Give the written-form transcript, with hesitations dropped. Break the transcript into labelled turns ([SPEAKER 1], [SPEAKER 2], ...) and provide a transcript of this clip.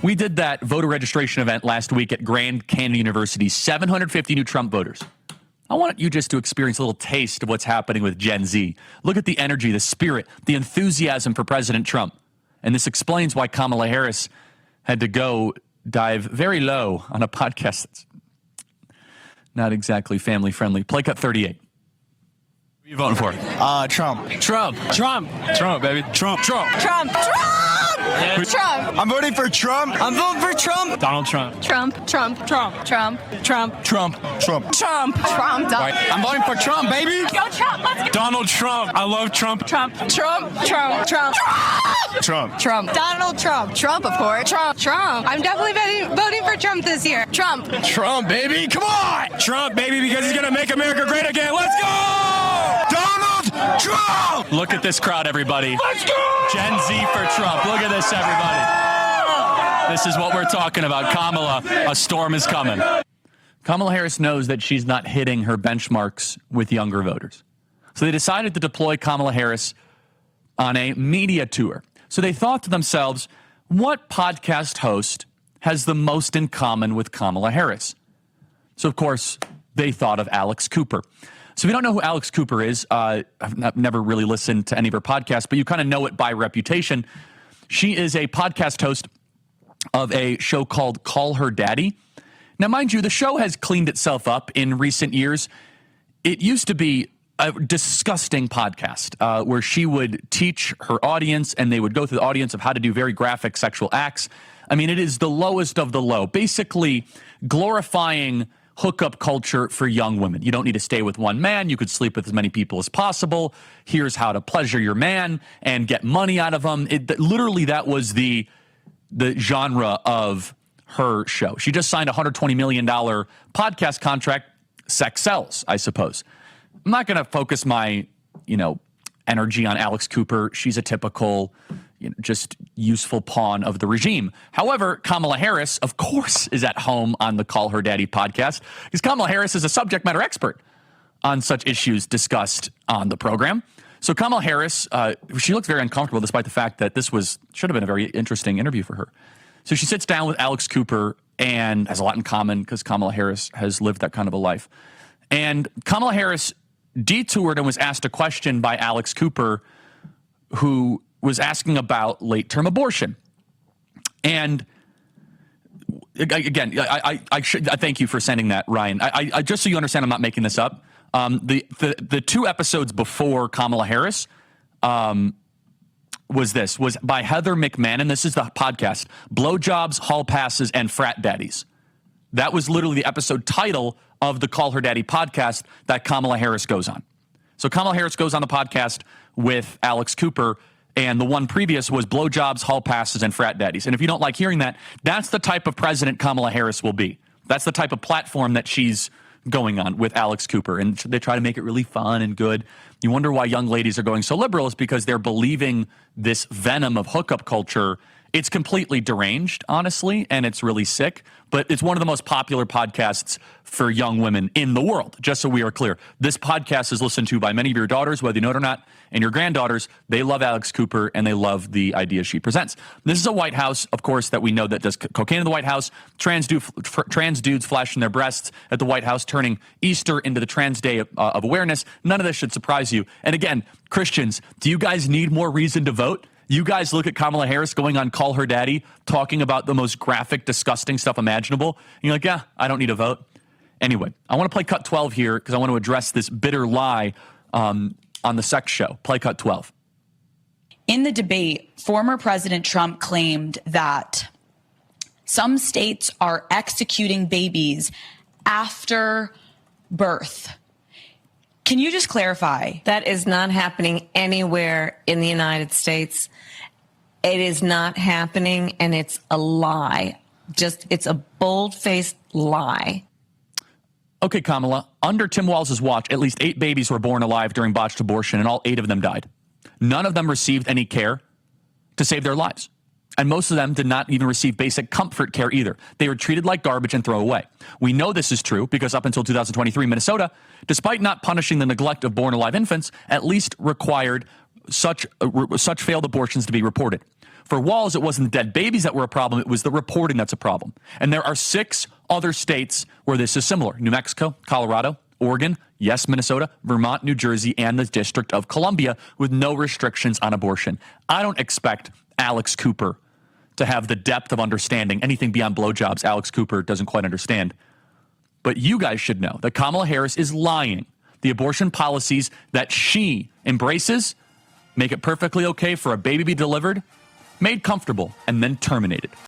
[SPEAKER 1] We did that voter registration event last week at Grand Canyon University, 750 new Trump voters. I want you just to experience a little taste of what's happening with Gen Z. Look at the energy, the spirit, the enthusiasm for President Trump. And this explains why Kamala Harris had to go dive very low on a podcast that's not exactly family friendly. Play cut 38. Who are you voting for?
[SPEAKER 2] Trump.
[SPEAKER 1] Trump.
[SPEAKER 2] Trump. Trump, baby. Trump.
[SPEAKER 3] Trump. Trump.
[SPEAKER 2] Yeah.
[SPEAKER 3] Trump.
[SPEAKER 2] I'm voting for Trump. I'm voting for Trump. Donald Trump.
[SPEAKER 3] Trump. Trump. Trump. Trump. Trump.
[SPEAKER 2] Trump. Trump.
[SPEAKER 3] Trump. Trump.
[SPEAKER 2] I'm voting for Trump, baby.
[SPEAKER 3] Go Trump. Let's go.
[SPEAKER 2] Donald Trump. I love Trump.
[SPEAKER 3] Trump. Trump. Trump. Trump.
[SPEAKER 2] Trump.
[SPEAKER 3] Trump. Donald Trump. Trump, of course. Trump. Trump. I'm definitely voting for Trump this year. Trump.
[SPEAKER 2] Trump, baby. Come on. Trump, baby, because he's going to make America great again. Let's go. Donald Trump.
[SPEAKER 1] Look at this crowd, everybody.
[SPEAKER 2] Let's go.
[SPEAKER 1] Gen Z for Trump. Look at this, everybody. This is what we're talking about. Kamala, a storm is coming. Kamala Harris knows that she's not hitting her benchmarks with younger voters. So they decided to deploy Kamala Harris on a media tour. So they thought to themselves, what podcast host has the most in common with Kamala Harris? So, of course, they thought of Alex Cooper. So if you don't know who Alex Cooper is, I've never really listened to any of her podcasts, but you kind of know it by reputation. She is a podcast host of a show called Call Her Daddy. Now, mind you, the show has cleaned itself up in recent years. It used to be a disgusting podcast where she would teach her audience and they would go through the audience of how to do very graphic sexual acts. I mean, it is the lowest of the low, basically glorifying hookup culture for young women. You don't need to stay with one man. You could sleep with as many people as possible. Here's how to pleasure your man and get money out of them. Literally, that was the genre of her show. She just signed a $120 million podcast contract. Sex sells, I suppose. I'm not going to focus my, energy on Alex Cooper. She's a typical, just useful pawn of the regime. However, Kamala Harris, of course, is at home on the Call Her Daddy podcast because Kamala Harris is a subject matter expert on such issues discussed on the program. So Kamala Harris, she looked very uncomfortable despite the fact that this should have been a very interesting interview for her. So she sits down with Alex Cooper and has a lot in common because Kamala Harris has lived that kind of a life. And Kamala Harris detoured and was asked a question by Alex Cooper, who was asking about late-term abortion. And again, I thank you for sending that, Ryan. I just so you understand, I'm not making this up. The two episodes before Kamala Harris was by Heather McMahon. This is the podcast, Blowjobs, Hall Passes, and Frat Daddies. That was literally the episode title of the Call Her Daddy podcast that Kamala Harris goes on. So Kamala Harris goes on the podcast with Alex Cooper, and the one previous was Blowjobs, Hall Passes, and Frat Daddies. And if you don't like hearing that, that's the type of president Kamala Harris will be. That's the type of platform that she's going on with Alex Cooper. And they try to make it really fun and good. You wonder why young ladies are going so liberal is because they're believing this venom of hookup culture. It's completely deranged, honestly, and it's really sick. But it's one of the most popular podcasts for young women in the world, just so we are clear. This podcast is listened to by many of your daughters, whether you know it or not, and your granddaughters. They love Alex Cooper, and they love the ideas she presents. This is a White House, of course, that we know that does cocaine in the White House, trans dudes flashing their breasts at the White House, turning Easter into the Trans Day of Awareness. None of this should surprise you. And again, Christians, do you guys need more reason to vote? You guys look at Kamala Harris going on Call Her Daddy, talking about the most graphic, disgusting stuff imaginable. And you're like, yeah, I don't need a vote. Anyway, I want to play cut 12 here because I want to address this bitter lie on the sex show. Play cut 12.
[SPEAKER 4] In the debate, former President Trump claimed that some states are executing babies after birth. Can you just clarify?
[SPEAKER 5] That is not happening anywhere in the United States. It is not happening, and it's a lie. It's a bold-faced lie.
[SPEAKER 1] Okay, Kamala, under Tim Walz's watch, at least 8 babies were born alive during botched abortion, and all 8 of them died. None of them received any care to save their lives. And most of them did not even receive basic comfort care either. They were treated like garbage and thrown away. We know this is true because up until 2023, Minnesota, despite not punishing the neglect of born alive infants, at least required such failed abortions to be reported. For Walz, it wasn't the dead babies that were a problem. It was the reporting that's a problem. And there are 6 other states where this is similar. New Mexico, Colorado, Oregon, yes, Minnesota, Vermont, New Jersey, and the District of Columbia with no restrictions on abortion. I don't expect Alex Cooper to have the depth of understanding. Anything beyond blowjobs, Alex Cooper doesn't quite understand. But you guys should know that Kamala Harris is lying. The abortion policies that she embraces make it perfectly okay for a baby to be delivered, made comfortable, and then terminated.